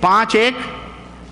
5 1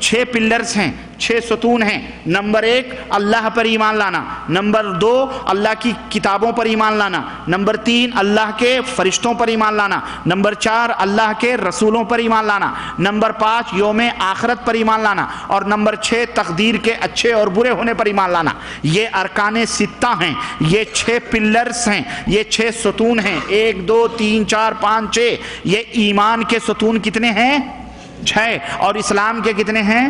6 pillars ہیں، 6 ستون ہیں۔ نمبر 1 اللہ پر ایمان لانا، نمبر 2 اللہ کی کتابوں پر ایمان لانا، نمبر 3 اللہ کے فرشتوں پر ایمان لانا، نمبر 4 اللہ کے رسولوں پر ایمان لانا، نمبر 5 یوم آخرت پر ایمان لانا، اور نمبر 6 تقدیر کے اچھے اور برے ہونے پر ایمان لانا۔ یہ ارکان 6 ہیں، یہ 6 پلرز ہیں، یہ 6 ستون ہیں۔ 1 2 3 4 5 6۔ یہ ایمان کے ستون کتنے ہیں؟ 6۔ اور اسلام کے کتنے ہیں؟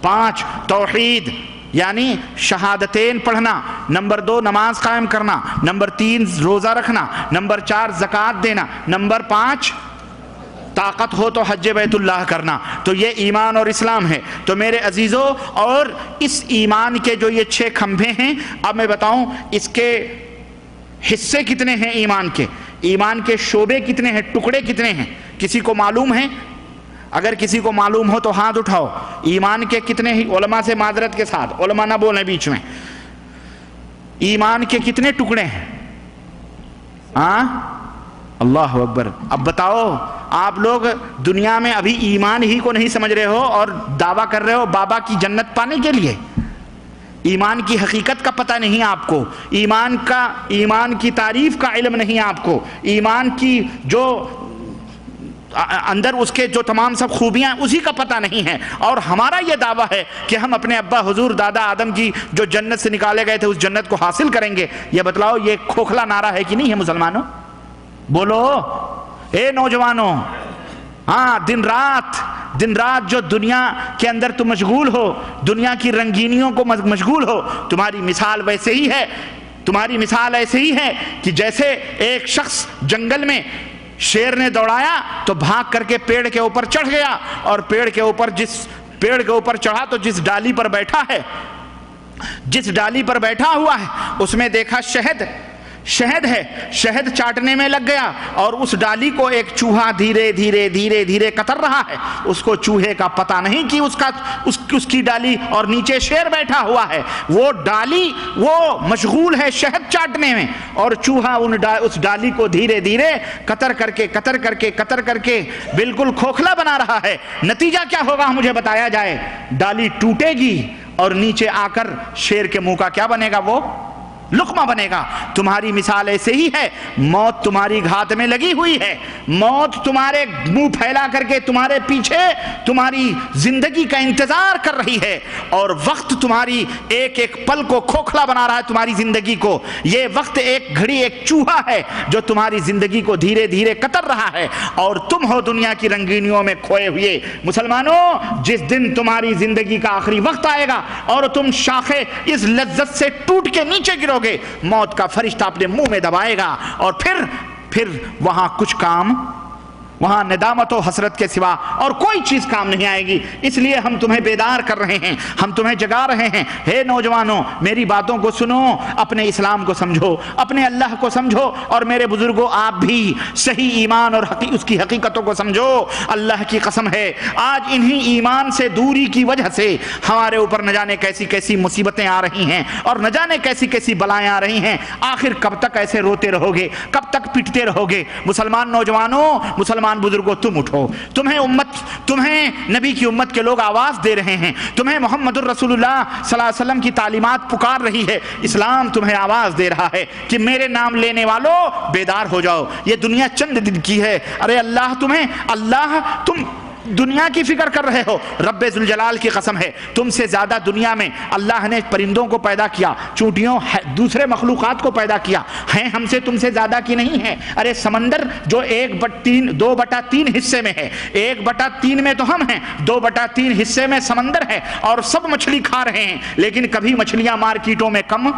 5۔ توحید یعنی شہادتین پڑھنا، نمبر 2 نماز قائم کرنا، نمبر 3 روزہ رکھنا، نمبر 4 زکوٰۃ دینا، نمبر 5 طاقت ہو تو حج بیت اللہ کرنا۔ تو یہ ایمان اور اسلام ہے۔ تو میرے عزیزو، اور اس ایمان کے جو یہ 6 کھمبے ہیں، اب میں بتاؤں اس کے حصے کتنے ہیں ایمان کے، ایمان کے شعبے کتنے ہیں، ٹکڑے کتنے ہیں؟ کسی کو معلوم ہے؟ اگر کسی کو معلوم ہو تو ہاتھ اٹھاؤ۔ ایمان کے کتنے ہی، علماء سے معذرت کے ساتھ، علماء نہ بولیں بیچ میں، ایمان کے کتنے ٹکڑے ہیں؟ اللہ اکبر۔ اب بتاؤ، آپ لوگ دنیا میں ابھی ایمان ہی کو نہیں سمجھ رہے ہو اور دعویٰ کر رہے ہو بابا کی جنت پانے کے لیے۔ ایمان کی حقیقت کا پتہ نہیں آپ کو، ایمان کی تعریف کا علم نہیں آپ کو، ایمان کی جو اندر اس کے جو تمام سب خوبیاں اسی کا پتہ نہیں ہے۔ اور ہمارا یہ دعویٰ ہے کہ ہم اپنے ابا حضور دادا آدم کی جو جنت سے نکالے گئے تھے اس جنت کو حاصل کریں گے۔ یہ بتلاؤ یہ کھوکھلا نعرہ ہے کہ نہیں ہے مسلمانوں؟ بولو اے نوجوانوں۔ ہاں، دن رات جو دنیا کے اندر تم مشغول ہو، دنیا کی رنگینیوں کو مشغول ہو، تمہاری مثال ویسے ہی ہے، تمہاری مثال ایسے ہی ہے کہ جیسے ایک شخص جنگل میں شیر نے دوڑایا تو بھاگ کر کے پیڑ کے اوپر چڑھ گیا، اور پیڑ کے اوپر چڑھا تو جس ڈالی پر بیٹھا ہوا ہے اس میں دیکھا شہد ہے، شہد چاٹنے میں لگ گیا، اور اس ڈالی کو ایک چوہا دھیرے دھیرے کتر رہا ہے۔ اس کو چوہے کا پتہ نہیں کہ اس کی ڈالی اور نیچے شیر بیٹھا ہوا ہے، وہ ڈالی وہ مشغول ہے شہد چاٹنے میں، اور چوہا اس ڈالی کو دھیرے دھیرے کتر کر کے بالکل کھوکھلا بنا رہا ہے۔ نتیجہ کیا ہوگا مجھے بتایا جائے؟ ڈالی ٹوٹے گی اور نیچے آ کر شیر کے منہ کا کیا بنے گا؟ وہ لقمہ بنے گا۔ تمہاری مثال ایسے ہی ہے، موت تمہاری گھات میں لگی ہوئی ہے، موت تمہارے منہ پھیلا کر کے تمہارے پیچھے تمہاری زندگی کا انتظار کر رہی ہے، اور وقت تمہاری ایک ایک پل کو کھوکھلا بنا رہا ہے تمہاری زندگی کو۔ یہ وقت ایک گھڑی ایک چوہا ہے جو تمہاری زندگی کو دھیرے دھیرے کتر رہا ہے، اور تم ہو دنیا کی رنگینیوں میں کھوئے ہوئے۔ مسلمانوں، جس دن تمہاری زندگی کا آخری وقت آئے گا اور تم شاخے اس لذت سے ٹوٹ کے نیچے گرو گے، موت کا فرشتہ اپنے منہ میں دبائے گا، اور پھر وہاں کچھ کام، وہاں ندامت و حسرت کے سوا اور کوئی چیز کام نہیں آئے گی۔ اس لیے ہم تمہیں بیدار کر رہے ہیں، ہم تمہیں جگا رہے ہیں۔ ہے نوجوانوں، میری باتوں کو سنو، اپنے اسلام کو سمجھو، اپنے اللہ کو سمجھو، اور میرے بزرگوں آپ بھی صحیح ایمان اور اس کی حقیقتوں کو سمجھو۔ اللہ کی قسم ہے، آج انہی ایمان سے دوری کی وجہ سے ہمارے اوپر نہ جانے کیسی کیسی مصیبتیں آ رہی ہیں، اور نہ جانے کیسی کیسی بلائیں آ رہی ہیں۔ آخر کب تک ایسے روتے رہو گے؟ کب تک پیٹتے رہو گے؟ مسلمان نوجوانوں، مسلمان بزرگوں، تم اٹھو۔ تمہیں نبی کی امت کے لوگ آواز دے رہے ہیں، تمہیں محمد الرسول اللہ صلی اللہ علیہ وسلم کی تعلیمات پکار رہی ہے، اسلام تمہیں آواز دے رہا ہے کہ میرے نام لینے والوں بیدار ہو جاؤ، یہ دنیا چند دن کی ہے۔ ارے تم دنیا کی فکر کر رہے ہو، رب ذوالجلال کی قسم ہے تم سے زیادہ دنیا میں اللہ نے پرندوں کو پیدا کیا، چونٹیوں، دوسرے مخلوقات کو پیدا کیا، ہیں ہم سے تم سے زیادہ کی نہیں ہے۔ ارے سمندر جو 2/3 حصے میں ہے، 1/3 میں تو ہم ہیں، 2/3 حصے میں سمندر ہے، اور سب مچھلی کھا رہے ہیں، لیکن کبھی مچھلیاں مارکیٹوں میں کم،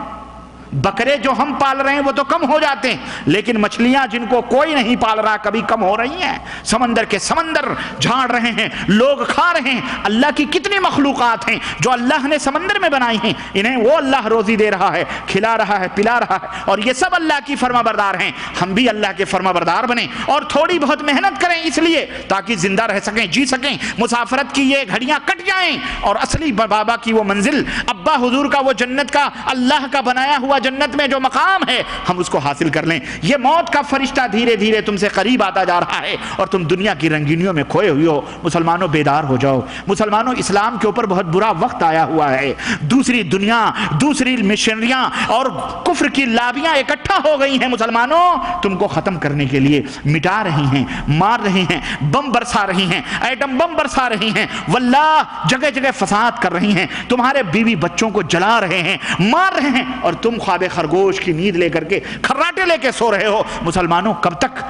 بکرے جو ہم پال رہے ہیں وہ تو کم ہو جاتے ہیں، لیکن مچھلیاں جن کو کوئی نہیں پال رہا کبھی کم ہو رہی ہیں۔ سمندر کے سمندر جھاڑ رہے ہیں، لوگ کھا رہے ہیں۔ اللہ کی کتنی مخلوقات ہیں جو اللہ نے سمندر میں بنائی ہیں، انہیں وہ اللہ روزی دے رہا ہے، کھلا رہا ہے، پلا رہا ہے، اور یہ سب اللہ کی فرما بردار ہیں۔ ہم بھی اللہ کے فرما بردار بنیں اور تھوڑی بہت محنت کریں، اس لیے تاکہ زندہ رہ سکیں، جی سکیں، مسافرت کی یہ گھڑیاں کٹ جائیں، اور اصلی بابا کی وہ منزل، ابا حضور کا وہ جنت کا اللہ کا بنایا ہوا جنت میں جو مقام ہے ہم اس کو حاصل کر لیں۔ یہ موت کا فرشتہ دھیرے دھیرے تم سے قریب آتا جا رہا ہے اور تم دنیا کی رنگینیوں میں کھوئے ہوئے ہو۔ مسلمانوں بیدار ہو جاؤ، مسلمانوں اسلام کے اوپر بہت برا وقت آیا ہوا ہے۔ دوسری دنیا، دوسری مشنریاں اور کفر کی لابیاں اکٹھا ہو گئی ہیں مسلمانوں، تم کو ختم کرنے کے لیے مٹا رہی ہیں، مار رہی ہیں، بم برسا رہی ہیں، ایٹم بم برسا رہی ہیں، واللہ جگہ جگہ فساد کر رہی ہیں، تمہارے بیوی بچوں کو جلا رہے ہیں، مار رہے ہیں، اور تم خواب خرگوش کی نیند لے کر کے کھراٹے لے کے سو رہے ہو۔ مسلمانوں کب تک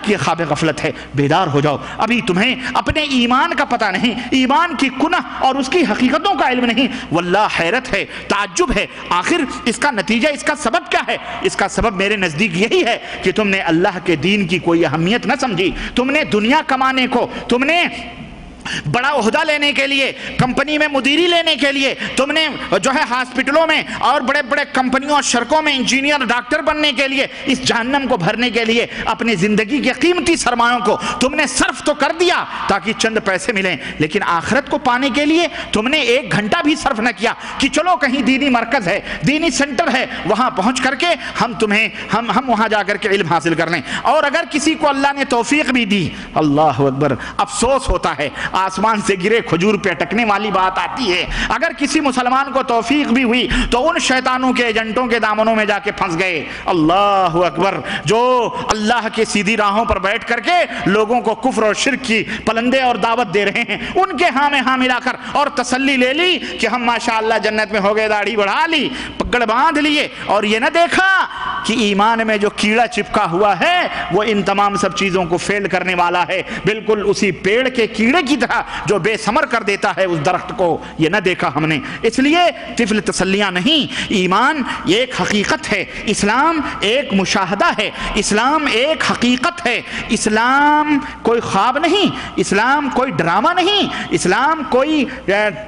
یہ خواب غفلت ہے؟ بیدار ہو جاؤ۔ ابھی تمہیں اپنے ایمان کا پتہ نہیں، ایمان کی کنہ اور اس کی حقیقتوں کا علم نہیں۔ واللہ حیرت ہے، تعجب ہے، آخر اس کا نتیجہ، اس کا سبب کیا ہے؟ اس کا سبب میرے نزدیک یہی ہے کہ تم نے اللہ کے دین کی کوئی اہمیت نہ سمجھی۔ تم نے دنیا کمانے کو، تم نے بڑا عہدہ لینے کے لیے، کمپنی میں مدیری لینے کے لیے، تم نے جو ہے ہاسپٹلوں میں اور بڑے بڑے کمپنیوں اور شرکوں میں انجینئر ڈاکٹر بننے کے لیے، اس جہنم کو بھرنے کے لیے اپنی زندگی کے قیمتی سرمایوں کو تم نے صرف تو کر دیا تاکہ چند پیسے ملیں، لیکن آخرت کو پانے کے لیے تم نے 1 گھنٹہ بھی صرف نہ کیا کہ چلو کہیں دینی مرکز ہے، دینی سینٹر ہے، وہاں پہنچ کر کے ہم وہاں جا کر کے علم حاصل کر لیں۔ اور اگر کسی کو اللہ نے توفیق بھی دی، اللہ اکبر، افسوس ہوتا ہے، آسمان سے گرے کھجور پہ اٹکنے والی بات آتی ہے۔ اگر کسی مسلمان کو توفیق بھی ہوئی تو ان شیطانوں کے ایجنٹوں کے دامنوں میں جا کے پھنس گئے، اللہ اکبر، جو اللہ کے سیدھی راہوں پر بیٹھ کر کے لوگوں کو کفر اور شرک کی پلندے اور دعوت دے رہے ہیں، ان کے ہاں میں ہاں ملا کر اور تسلی لے لی کہ ہم ماشاءاللہ جنت میں ہو گئے، داڑھی بڑھا لی، پگڑ باندھ لیے، اور یہ نہ دیکھا کہ ایمان میں جو کیڑا چپکا ہوا ہے وہ ان تمام سب چیزوں کو فیل کرنے والا ہے، بالکل اسی پیڑ کے کیڑے کی طرح جو بے ثمر کر دیتا ہے اس درخت کو۔ یہ نہ دیکھا ہم نے، اس لیے طفل تسلیاں نہیں۔ ایمان ایک حقیقت ہے، اسلام ایک مشاہدہ ہے، اسلام ایک حقیقت ہے، اسلام کوئی خواب نہیں، اسلام کوئی ڈرامہ نہیں، اسلام کوئی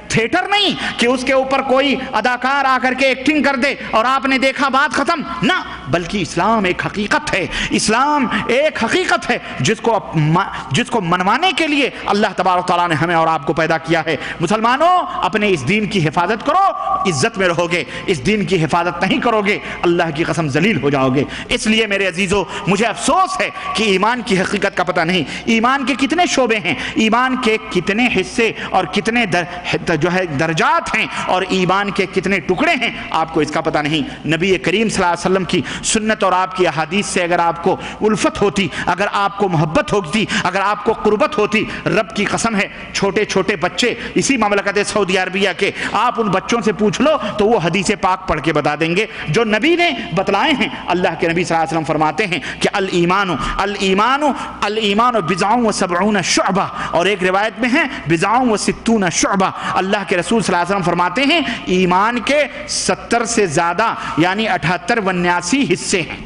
تھیٹر نہیں کہ اس کے اوپر کوئی اداکار آ کر کے ایکٹنگ کر دے اور آپ نے دیکھا بات ختم، نہ، بلکہ اسلام ایک حقیقت ہے، اسلام ایک حقیقت ہے جس کو منوانے کے لیے اللہ تبارک تعالیٰ نے ہمیں اور آپ کو پیدا کیا ہے۔ مسلمانوں اپنے اس دین کی حفاظت کرو، عزت میں رہو گے، اس دین کی حفاظت نہیں کرو گے اللہ کی قسم ذلیل ہو جاؤ گے۔ اس لیے میرے عزیزو مجھے افسوس ہے کہ ایمان کی حقیقت کا پتہ نہیں، ایمان کے کتنے شعبے ہیں، ایمان کے کتنے حصے اور کتنے جو ہے درجات ہیں، اور ایمان کے کتنے ٹکڑے ہیں، آپ کو اس کا پتہ نہیں۔ نبی کریم صلی اللہ علیہ وسلم کی سنت اور آپ کی احادیث سے اگر آپ کو الفت ہوتی، اگر آپ کو محبت ہوتی، اگر آپ کو قربت ہوتی، رب کی قسم ہے چھوٹے چھوٹے بچے اسی مملکت سعودی عربیہ کے، آپ ان بچوں سے پوچھ لو تو وہ حدیث پاک پڑھ کے بتا دیں گے جو نبی نے بتلائے ہیں۔ اللہ کے نبی صلی اللہ علیہ وسلم فرماتے ہیں کہ الایمان بضع و سبعون شعبہ، اور ایک روایت میں ہے بضع و ستون شعبہ۔ اللہ کے رسول صلی اللہ علیہ وسلم فرماتے ہیں ایمان کے 70 سے زیادہ یعنی 78 79 حصے ہیں۔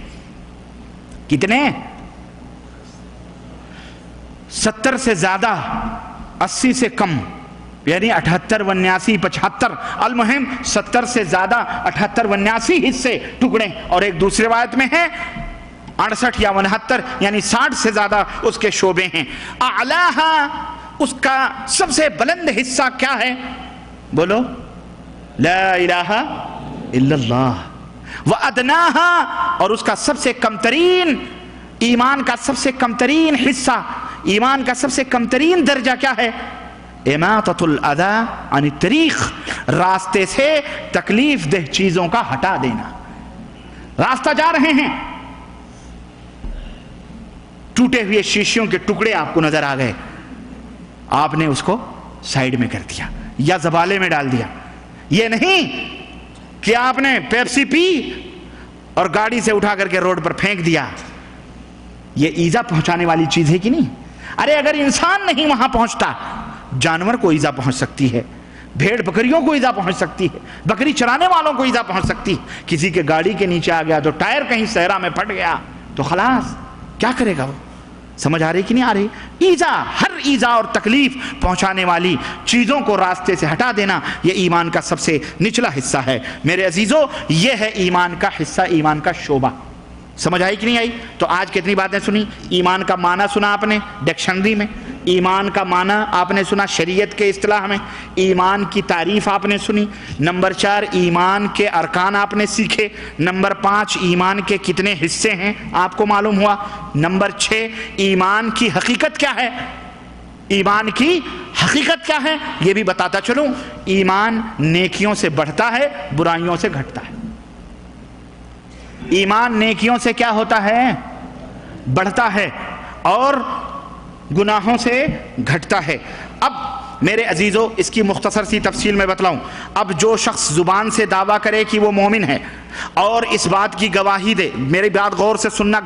کتنے؟ 70 سے زیادہ، 80 سے کم، یعنی 78 79 75، المہم 70 سے زیادہ 78 79 حصے ٹکڑے، اور ایک دوسری روایت میں ہے 68 یا 69 یعنی 60 سے زیادہ اس کے شعبے ہیں۔ اعلیٰ، اس کا سب سے بلند حصہ کیا ہے؟ بولو، لا الہ الا اللہ۔ وَأَدْنَاهَا، اور اس کا سب سے کمترین، ایمان کا سب سے کمترین حصہ، ایمان کا سب سے کمترین درجہ کیا ہے؟ اماطۃ الاذی عن الطریق، راستے سے تکلیف دہ چیزوں کا ہٹا دینا۔ راستہ جا رہے ہیں، ٹوٹے ہوئے شیشیوں کے ٹکڑے آپ کو نظر آ گئے، آپ نے اس کو سائیڈ میں کر دیا یا زبالے میں ڈال دیا۔ یہ نہیں کہ آپ نے پیپسی پی اور گاڑی سے اٹھا کر کے روڈ پر پھینک دیا، یہ ایذا پہنچانے والی چیز ہے کہ نہیں؟ ارے اگر انسان نہیں وہاں پہنچتا، جانور کو ایذا پہنچ سکتی ہے، بھیڑ بکریوں کو ایذا پہنچ سکتی ہے، بکری چرانے والوں کو ایذا پہنچ سکتی ہے۔ کسی کے گاڑی کے نیچے آ گیا تو ٹائر کہیں صحرا میں پھٹ گیا تو خلاص، کیا کرے گا وہ؟ سمجھ آ رہی کہ نہیں آ رہی؟ ایذا، ہر ایذا اور تکلیف پہنچانے والی چیزوں کو راستے سے ہٹا دینا، یہ ایمان کا سب سے نچلا حصہ ہے۔ میرے عزیزو، یہ ہے ایمان کا حصہ، ایمان کا شعبہ۔ سمجھ آئی کہ نہیں آئی؟ تو آج کتنی باتیں سنی، ایمان کا معنی سنا آپ نے ڈکشنری میں، ایمان کا معنی آپ نے سنا شریعت کے اصطلاح میں، ایمان کی تعریف آپ نے سنی، نمبر 4 ایمان کے ارکان آپ نے سیکھے، نمبر 5 ایمان کے کتنے حصے ہیں آپ کو معلوم ہوا، نمبر 6 ایمان کی حقیقت کیا ہے، ایمان کی حقیقت کیا ہے یہ بھی بتاتا چلوں۔ ایمان نیکیوں سے بڑھتا ہے، برائیوں سے گھٹتا ہے۔ ایمان نیکیوں سے کیا ہوتا ہے؟ بڑھتا ہے، اور گناہوں سے گھٹتا ہے۔ اب میرے عزیزو اس کی مختصر سی تفصیل میں بتلاؤں۔ اب جو شخص زبان سے دعویٰ کرے کہ وہ مومن ہے اور اس بات کی گواہی دے، میری بات غور سے سننا،